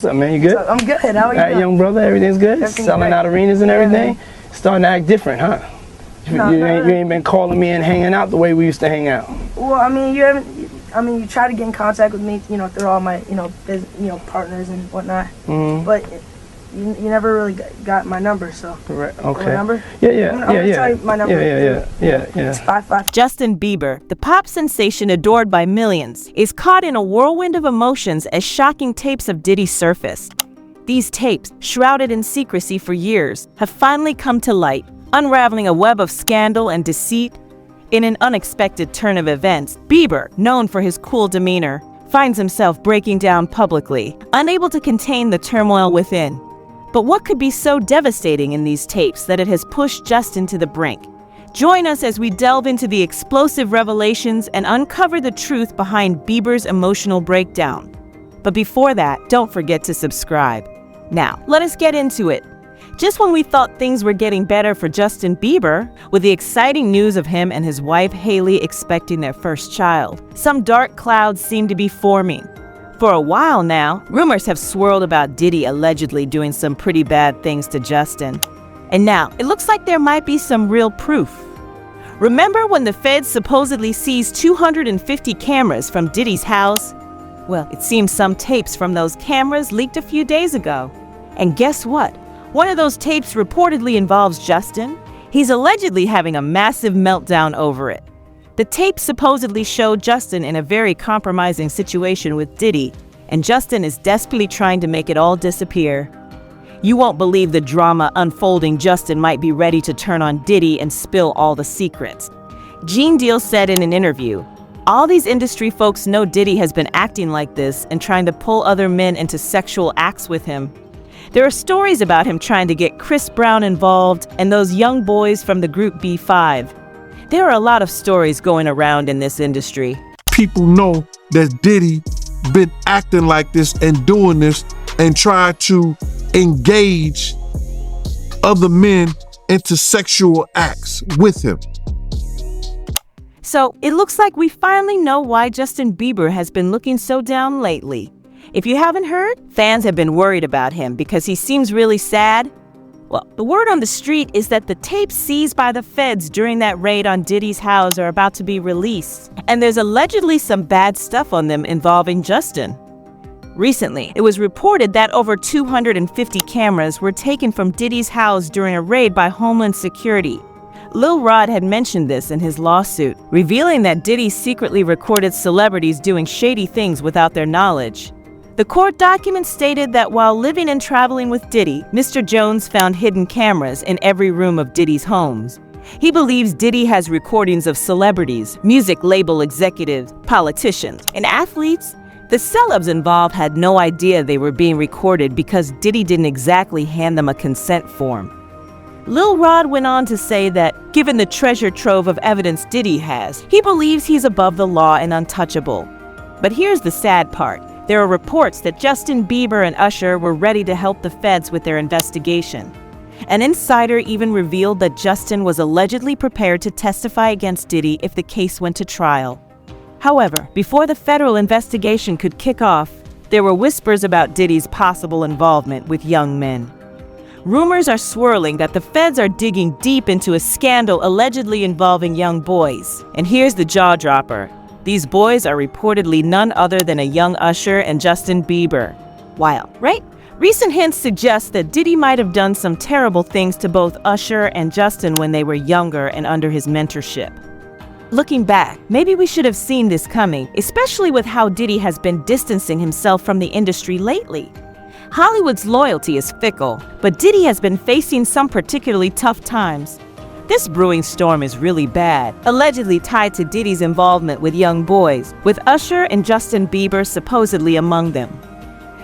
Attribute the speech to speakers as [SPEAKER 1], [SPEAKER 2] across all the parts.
[SPEAKER 1] What's up, man? You good?
[SPEAKER 2] I'm good. How are you?
[SPEAKER 1] All right, young brother, everything's good?
[SPEAKER 2] Everything's
[SPEAKER 1] Selling
[SPEAKER 2] great.
[SPEAKER 1] out arenas and everything? Starting to act different, huh? You ain't been calling me and hanging out the way we used to hang out.
[SPEAKER 2] Well, I mean, you try to get in contact with me, through all my, partners and whatnot.
[SPEAKER 1] Mm-hmm.
[SPEAKER 2] But you never really got my number, so.
[SPEAKER 1] Correct. Okay.
[SPEAKER 2] My number?
[SPEAKER 1] Yeah.
[SPEAKER 2] I'm gonna tell you my number.
[SPEAKER 1] Yeah.
[SPEAKER 2] It's 55.
[SPEAKER 3] Justin Bieber, the pop sensation adored by millions, is caught in a whirlwind of emotions as shocking tapes of Diddy surfaced. These tapes, shrouded in secrecy for years, have finally come to light, unraveling a web of scandal and deceit. In an unexpected turn of events, Bieber, known for his cool demeanor, finds himself breaking down publicly, unable to contain the turmoil within. But what could be so devastating in these tapes that it has pushed Justin to the brink? Join us as we delve into the explosive revelations and uncover the truth behind Bieber's emotional breakdown. But before that, don't forget to subscribe. Now, let us get into it. Just when we thought things were getting better for Justin Bieber, with the exciting news of him and his wife Hailey expecting their first child, some dark clouds seem to be forming. For a while now, rumors have swirled about Diddy allegedly doing some pretty bad things to Justin. And now, it looks like there might be some real proof. Remember when the feds supposedly seized 250 cameras from Diddy's house? Well, it seems some tapes from those cameras leaked a few days ago. And guess what? One of those tapes reportedly involves Justin. He's allegedly having a massive meltdown over it. The tapes supposedly show Justin in a very compromising situation with Diddy, and Justin is desperately trying to make it all disappear. You won't believe the drama unfolding. Justin might be ready to turn on Diddy and spill all the secrets. Gene Deal said in an interview, "All these industry folks know Diddy has been acting like this and trying to pull other men into sexual acts with him. There are stories about him trying to get Chris Brown involved and those young boys from the group B5. There are a lot of stories going around in this industry."
[SPEAKER 4] People know that Diddy been acting like this and doing this and try to engage other men into sexual acts with him.
[SPEAKER 3] So it looks like we finally know why Justin Bieber has been looking so down lately. If you haven't heard, fans have been worried about him because he seems really sad. Well, the word on the street is that the tapes seized by the feds during that raid on Diddy's house are about to be released, and there's allegedly some bad stuff on them involving Justin. Recently, it was reported that over 250 cameras were taken from Diddy's house during a raid by Homeland Security. Lil Rod had mentioned this in his lawsuit, revealing that Diddy secretly recorded celebrities doing shady things without their knowledge. The court documents stated that while living and traveling with Diddy, Mr. Jones found hidden cameras in every room of Diddy's homes. He believes Diddy has recordings of celebrities, music label executives, politicians, and athletes. The celebs involved had no idea they were being recorded because Diddy didn't exactly hand them a consent form. Lil Rod went on to say that, given the treasure trove of evidence Diddy has, he believes he's above the law and untouchable. But here's the sad part. There are reports that Justin Bieber and Usher were ready to help the feds with their investigation. An insider even revealed that Justin was allegedly prepared to testify against Diddy if the case went to trial. However, before the federal investigation could kick off, there were whispers about Diddy's possible involvement with young men. Rumors are swirling that the feds are digging deep into a scandal allegedly involving young boys. And here's the jaw-dropper. These boys are reportedly none other than a young Usher and Justin Bieber. Wild, right? Recent hints suggest that Diddy might have done some terrible things to both Usher and Justin when they were younger and under his mentorship. Looking back, maybe we should have seen this coming, especially with how Diddy has been distancing himself from the industry lately. Hollywood's loyalty is fickle, but Diddy has been facing some particularly tough times. This brewing storm is really bad, allegedly tied to Diddy's involvement with young boys, with Usher and Justin Bieber supposedly among them.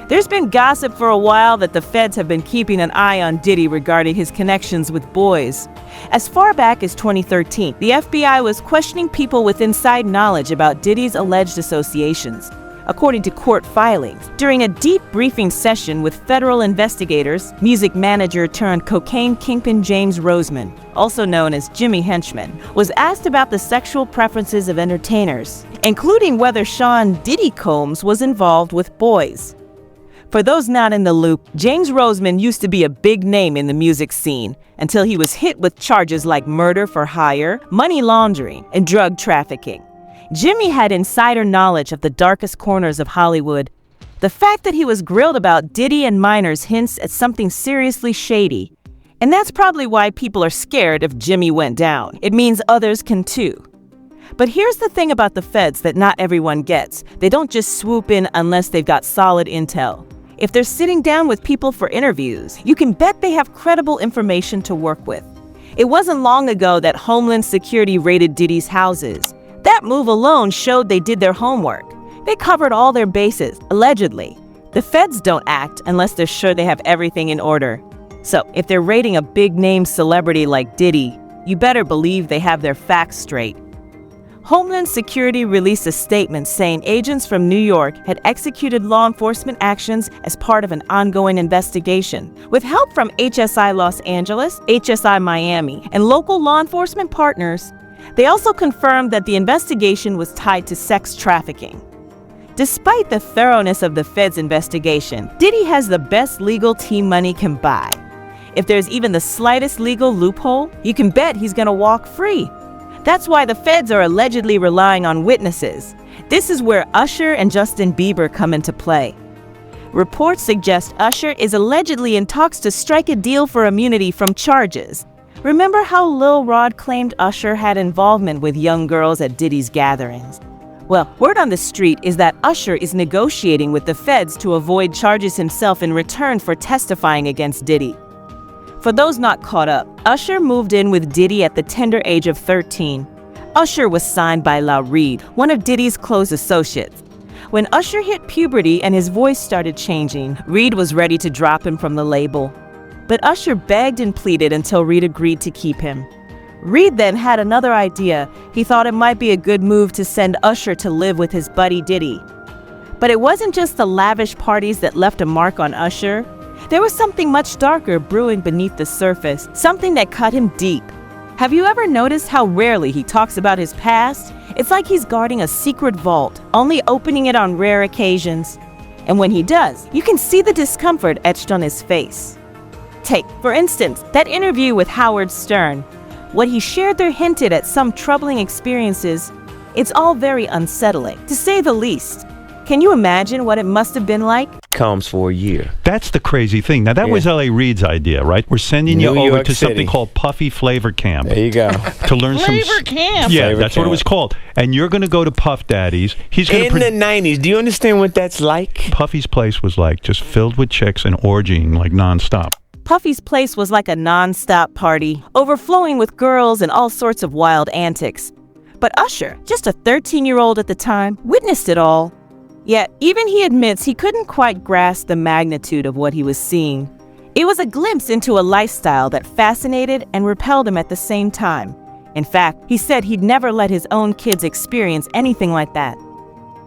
[SPEAKER 3] There's been gossip for a while that the feds have been keeping an eye on Diddy regarding his connections with boys. As far back as 2013, the FBI was questioning people with inside knowledge about Diddy's alleged associations. According to court filings, during a deep briefing session with federal investigators, music manager turned cocaine kingpin James Roseman, also known as Jimmy Henchman, was asked about the sexual preferences of entertainers, including whether Sean Diddy Combs was involved with boys. For those not in the loop, James Roseman used to be a big name in the music scene until he was hit with charges like murder for hire, money laundering, and drug trafficking. Jimmy had insider knowledge of the darkest corners of Hollywood. The fact that he was grilled about Diddy and minors hints at something seriously shady. And that's probably why people are scared if Jimmy went down. It means others can too. But here's the thing about the feds that not everyone gets. They don't just swoop in unless they've got solid intel. If they're sitting down with people for interviews, you can bet they have credible information to work with. It wasn't long ago that Homeland Security raided Diddy's houses. That move alone showed they did their homework. They covered all their bases, allegedly. The feds don't act unless they're sure they have everything in order. So, if they're raiding a big-name celebrity like Diddy, you better believe they have their facts straight. Homeland Security released a statement saying agents from New York had executed law enforcement actions as part of an ongoing investigation. With help from HSI Los Angeles, HSI Miami, and local law enforcement partners, they also confirmed that the investigation was tied to sex trafficking. Despite the thoroughness of the Fed's investigation, Diddy has the best legal team money can buy. If there's even the slightest legal loophole, you can bet he's gonna walk free. That's why the feds are allegedly relying on witnesses. This is where Usher and Justin Bieber come into play. Reports suggest Usher is allegedly in talks to strike a deal for immunity from charges. Remember how Lil Rod claimed Usher had involvement with young girls at Diddy's gatherings? Well, word on the street is that Usher is negotiating with the feds to avoid charges himself in return for testifying against Diddy. For those not caught up, Usher moved in with Diddy at the tender age of 13. Usher was signed by La Reid, one of Diddy's close associates. When Usher hit puberty and his voice started changing, Reid was ready to drop him from the label. But Usher begged and pleaded until Reid agreed to keep him. Reid then had another idea. He thought it might be a good move to send Usher to live with his buddy Diddy. But it wasn't just the lavish parties that left a mark on Usher. There was something much darker brewing beneath the surface, something that cut him deep. Have you ever noticed how rarely he talks about his past? It's like he's guarding a secret vault, only opening it on rare occasions. And when he does, you can see the discomfort etched on his face. Take, for instance, that interview with Howard Stern. What he shared there hinted at some troubling experiences. It's all very unsettling, to say the least. Can you imagine what it must have been like?
[SPEAKER 5] Comes for a year.
[SPEAKER 6] That's the crazy thing. Now, that was L.A. Reid's idea, right? We're sending you over to something called Puffy Flavor Camp.
[SPEAKER 5] There you go.
[SPEAKER 6] To learn
[SPEAKER 3] Flavor Camp.
[SPEAKER 6] Yeah,
[SPEAKER 5] Flavor
[SPEAKER 6] that's
[SPEAKER 5] Camp.
[SPEAKER 6] what it was called. And you're going to go to Puff Daddy's. He's going
[SPEAKER 5] In the 90s, do you understand what that's like?
[SPEAKER 6] Puffy's place was like just filled with chicks and orgying like nonstop.
[SPEAKER 3] Puffy's place was like a non-stop party, overflowing with girls and all sorts of wild antics. But Usher, just a 13-year-old at the time, witnessed it all. Yet, even he admits he couldn't quite grasp the magnitude of what he was seeing. It was a glimpse into a lifestyle that fascinated and repelled him at the same time. In fact, he said he'd never let his own kids experience anything like that.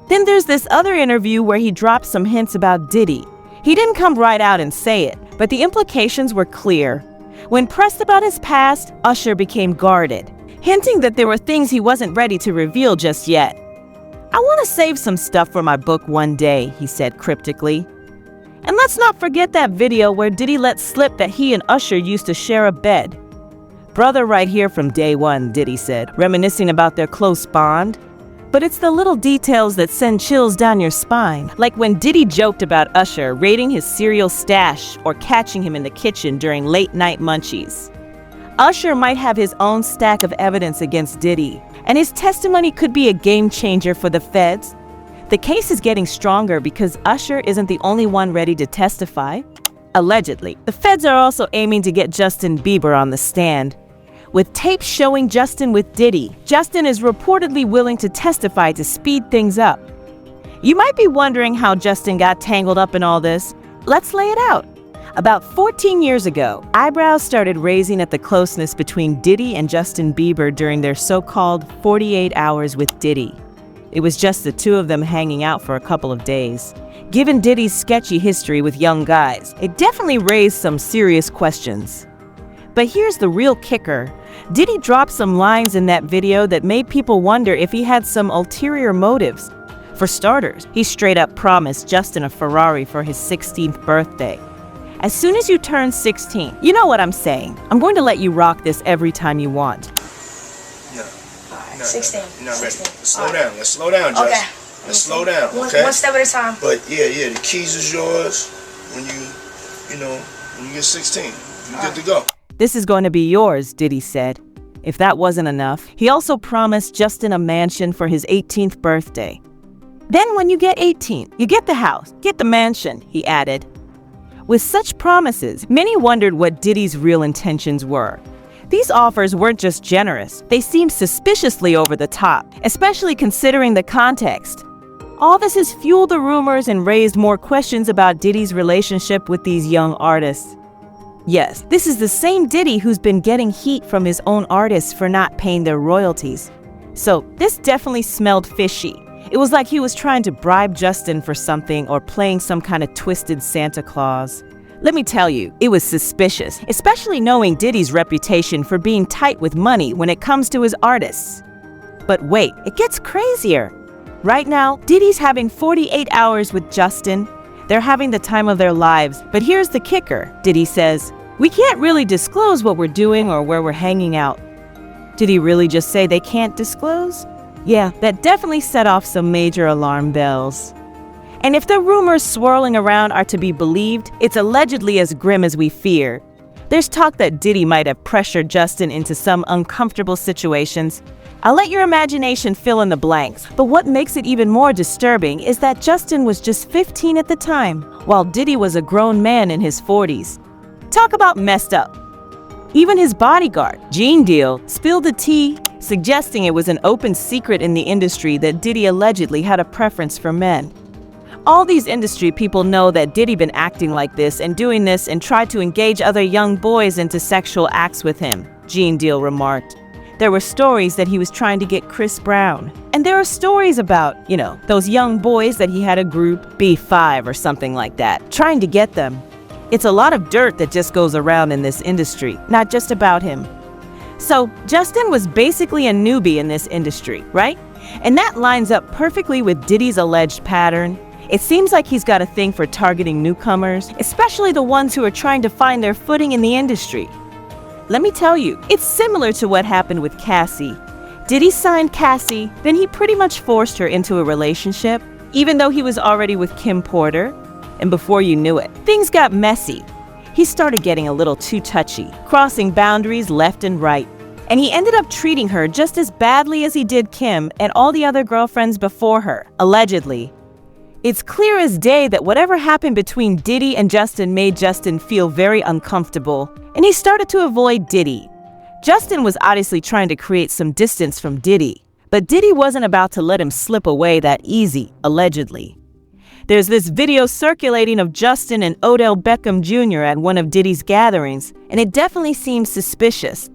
[SPEAKER 3] Then there's this other interview where he dropped some hints about Diddy. He didn't come right out and say it, but the implications were clear. When pressed about his past, Usher became guarded, hinting that there were things he wasn't ready to reveal just yet. "I want to save some stuff for my book one day," he said cryptically. And let's not forget that video where Diddy let slip that he and Usher used to share a bed. "Brother right here from day one," Diddy said, reminiscing about their close bond. But it's the little details that send chills down your spine, like when Diddy joked about Usher raiding his cereal stash or catching him in the kitchen during late-night munchies. Usher might have his own stack of evidence against Diddy, and his testimony could be a game changer for the feds. The case is getting stronger because Usher isn't the only one ready to testify. Allegedly, the feds are also aiming to get Justin Bieber on the stand. With tapes showing Justin with Diddy, Justin is reportedly willing to testify to speed things up. You might be wondering how Justin got tangled up in all this. Let's lay it out. About 14 years ago, eyebrows started raising at the closeness between Diddy and Justin Bieber during their so-called 48 hours with Diddy. It was just the two of them hanging out for a couple of days. Given Diddy's sketchy history with young guys, it definitely raised some serious questions. But here's the real kicker. Diddy dropped some lines in that video that made people wonder if he had some ulterior motives. For starters, he straight up promised Justin a Ferrari for his 16th birthday. As soon as you turn 16, you know what I'm saying. I'm going to let you rock this every time you want.
[SPEAKER 2] All right, 16.
[SPEAKER 7] You're not ready.
[SPEAKER 2] 16.
[SPEAKER 7] Let's slow down. Let's slow down, Justin.
[SPEAKER 2] Okay.
[SPEAKER 7] Let's slow down,
[SPEAKER 2] One
[SPEAKER 7] okay?
[SPEAKER 2] step at a time.
[SPEAKER 7] But yeah, the keys is yours when when you get 16. You're good to go.
[SPEAKER 3] This is going to be yours, Diddy said. If that wasn't enough, he also promised Justin a mansion for his 18th birthday. Then when you get 18, you get the house, get the mansion, he added. With such promises, many wondered what Diddy's real intentions were. These offers weren't just generous, they seemed suspiciously over the top, especially considering the context. All this has fueled the rumors and raised more questions about Diddy's relationship with these young artists. Yes, this is the same Diddy who's been getting heat from his own artists for not paying their royalties. So this definitely smelled fishy. It was like he was trying to bribe Justin for something or playing some kind of twisted Santa Claus. Let me tell you, it was suspicious, especially knowing Diddy's reputation for being tight with money when it comes to his artists. But wait, it gets crazier. Right now, Diddy's having 48 hours with Justin. They're having the time of their lives, but here's the kicker, Diddy says. We can't really disclose what we're doing or where we're hanging out. Did he really just say they can't disclose? Yeah, that definitely set off some major alarm bells. And if the rumors swirling around are to be believed, it's allegedly as grim as we fear. There's talk that Diddy might have pressured Justin into some uncomfortable situations. I'll let your imagination fill in the blanks, but what makes it even more disturbing is that Justin was just 15 at the time, while Diddy was a grown man in his 40s. Talk about messed up. Even his bodyguard, Gene Deal, spilled the tea, suggesting it was an open secret in the industry that Diddy allegedly had a preference for men. All these industry people know that Diddy been acting like this and doing this and tried to engage other young boys into sexual acts with him, Gene Deal remarked. There were stories that he was trying to get Chris Brown. And there are stories about, those young boys that he had a group, B5 or something like that, trying to get them. It's a lot of dirt that just goes around in this industry, not just about him. So, Justin was basically a newbie in this industry, right? And that lines up perfectly with Diddy's alleged pattern. It seems like he's got a thing for targeting newcomers, especially the ones who are trying to find their footing in the industry. Let me tell you, it's similar to what happened with Cassie. Diddy signed Cassie, then he pretty much forced her into a relationship, even though he was already with Kim Porter. And before you knew it, things got messy. He started getting a little too touchy, crossing boundaries left and right. And he ended up treating her just as badly as he did Kim and all the other girlfriends before her, allegedly. It's clear as day that whatever happened between Diddy and Justin made Justin feel very uncomfortable, and he started to avoid Diddy. Justin was obviously trying to create some distance from Diddy, but Diddy wasn't about to let him slip away that easy, allegedly. There's this video circulating of Justin and Odell Beckham Jr. at one of Diddy's gatherings, and it definitely seems suspicious.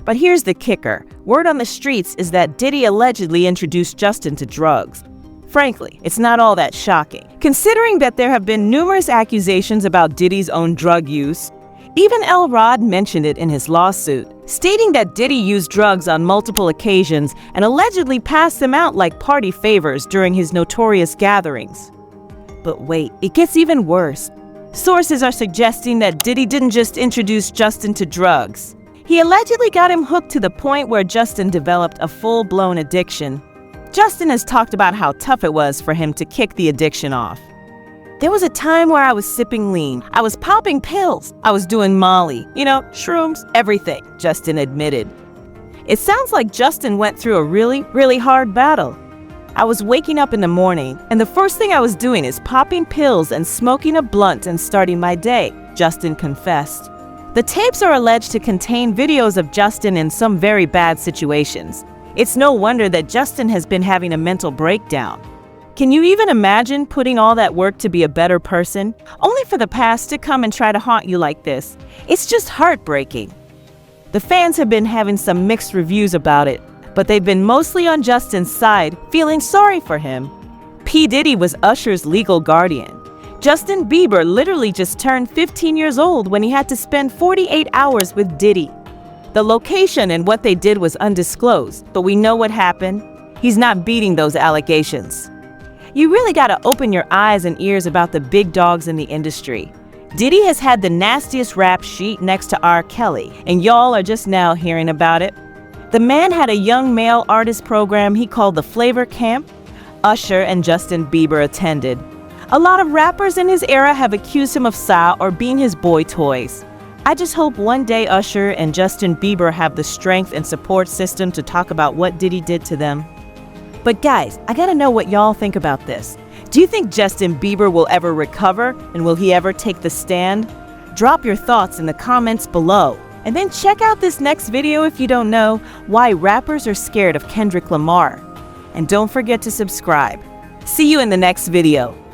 [SPEAKER 3] But here's the kicker. Word on the streets is that Diddy allegedly introduced Justin to drugs. Frankly, it's not all that shocking, considering that there have been numerous accusations about Diddy's own drug use. Even L. Rod mentioned it in his lawsuit, stating that Diddy used drugs on multiple occasions and allegedly passed them out like party favors during his notorious gatherings. But wait, it gets even worse. Sources are suggesting that Diddy didn't just introduce Justin to drugs. He allegedly got him hooked to the point where Justin developed a full-blown addiction. Justin has talked about how tough it was for him to kick the addiction off. There was a time where I was sipping lean. I was popping pills. I was doing Molly. Shrooms, everything, Justin admitted. It sounds like Justin went through a really, really hard battle. I was waking up in the morning, and the first thing I was doing is popping pills and smoking a blunt and starting my day, Justin confessed. The tapes are alleged to contain videos of Justin in some very bad situations. It's no wonder that Justin has been having a mental breakdown. Can you even imagine putting all that work to be a better person, only for the past to come and try to haunt you like this? It's just heartbreaking. The fans have been having some mixed reviews about it, but they've been mostly on Justin's side, feeling sorry for him. P. Diddy was Usher's legal guardian. Justin Bieber literally just turned 15 years old when he had to spend 48 hours with Diddy. The location and what they did was undisclosed, but we know what happened. He's not beating those allegations. You really gotta open your eyes and ears about the big dogs in the industry. Diddy has had the nastiest rap sheet next to R. Kelly, and y'all are just now hearing about it. The man had a young male artist program he called the Flavor Camp. Usher and Justin Bieber attended. A lot of rappers in his era have accused him of style or being his boy toys. I just hope one day Usher and Justin Bieber have the strength and support system to talk about what Diddy did to them. But guys, I gotta know what y'all think about this. Do you think Justin Bieber will ever recover, and will he ever take the stand? Drop your thoughts in the comments below. And then check out this next video if you don't know why rappers are scared of Kendrick Lamar. And don't forget to subscribe. See you in the next video.